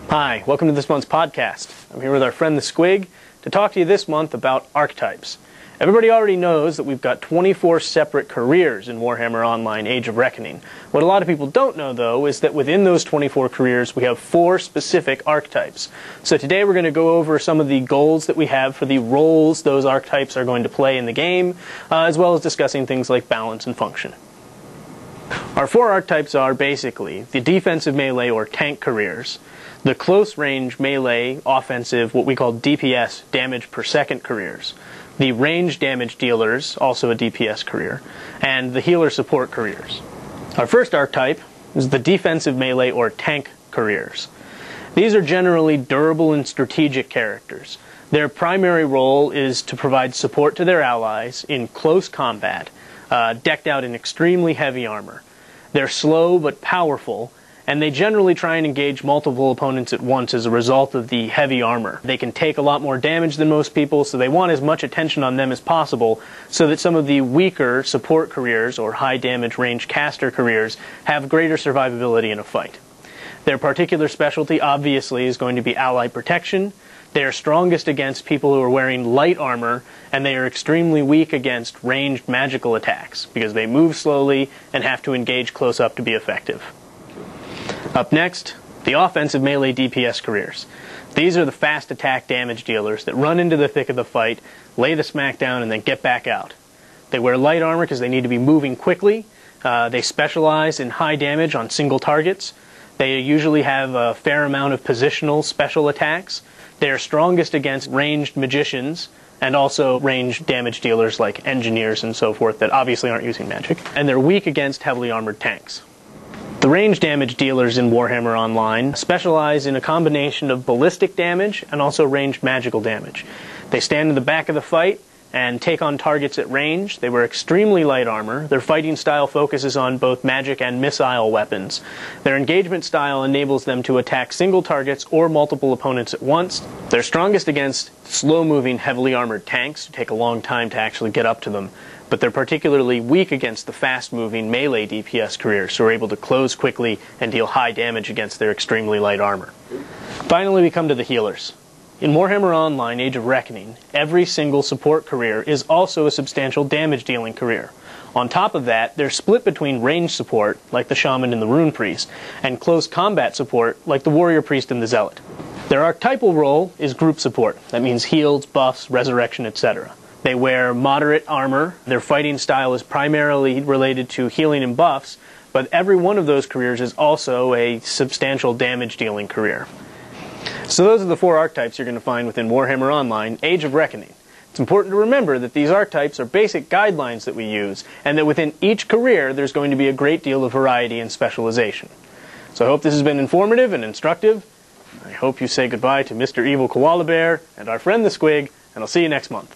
Hi, welcome to this month's podcast. I'm here with our friend the Squig to talk to you this month about archetypes. Everybody already knows that we've got 24 separate careers in Warhammer Online Age of Reckoning. What a lot of people don't know, though, is that within those 24 careers we have 4 specific archetypes. So today we're going to go over some of the goals that we have for the roles those archetypes are going to play in the game, as well as discussing things like balance and function. Our 4 archetypes are basically the defensive melee or tank careers, the close range melee offensive, what we call DPS, damage per second careers, the range damage dealers, also a DPS career, and the healer support careers. Our first archetype is the defensive melee or tank careers. These are generally durable and strategic characters. Their primary role is to provide support to their allies in close combat, decked out in extremely heavy armor. They're slow but powerful, and they generally try and engage multiple opponents at once as a result of the heavy armor. They can take a lot more damage than most people, so they want as much attention on them as possible so that some of the weaker support careers or high damage range caster careers have greater survivability in a fight. Their particular specialty obviously is going to be ally protection. They are strongest against people who are wearing light armor, and they are extremely weak against ranged magical attacks because they move slowly and have to engage close up to be effective. Up next, the offensive melee DPS careers. These are the fast attack damage dealers that run into the thick of the fight, lay the smack down, and then get back out. They wear light armor because they need to be moving quickly. They specialize in high damage on single targets. They usually have a fair amount of positional special attacks. They are strongest against ranged magicians and also ranged damage dealers like engineers and so forth that obviously aren't using magic. And they're weak against heavily armored tanks. The range damage dealers in Warhammer Online specialize in a combination of ballistic damage and also ranged magical damage. They stand in the back of the fight and take on targets at range. They wear extremely light armor. Their fighting style focuses on both magic and missile weapons. Their engagement style enables them to attack single targets or multiple opponents at once. They're strongest against slow-moving, heavily armored tanks who take a long time to actually get up to them. But they're particularly weak against the fast-moving melee DPS careers, who are able to close quickly and deal high damage against their extremely light armor. Finally, we come to the healers. In Warhammer Online Age of Reckoning, every single support career is also a substantial damage-dealing career. On top of that, they're split between range support, like the Shaman and the Rune Priest, and close combat support, like the Warrior Priest and the Zealot. Their archetypal role is group support. That means heals, buffs, resurrection, etc. They wear moderate armor. Their fighting style is primarily related to healing and buffs, but every one of those careers is also a substantial damage-dealing career. So those are the 4 archetypes you're going to find within Warhammer Online Age of Reckoning. It's important to remember that these archetypes are basic guidelines that we use, and that within each career there's going to be a great deal of variety and specialization. So I hope this has been informative and instructive. I hope you say goodbye to Mr. Evil Koala Bear and our friend the Squig, and I'll see you next month.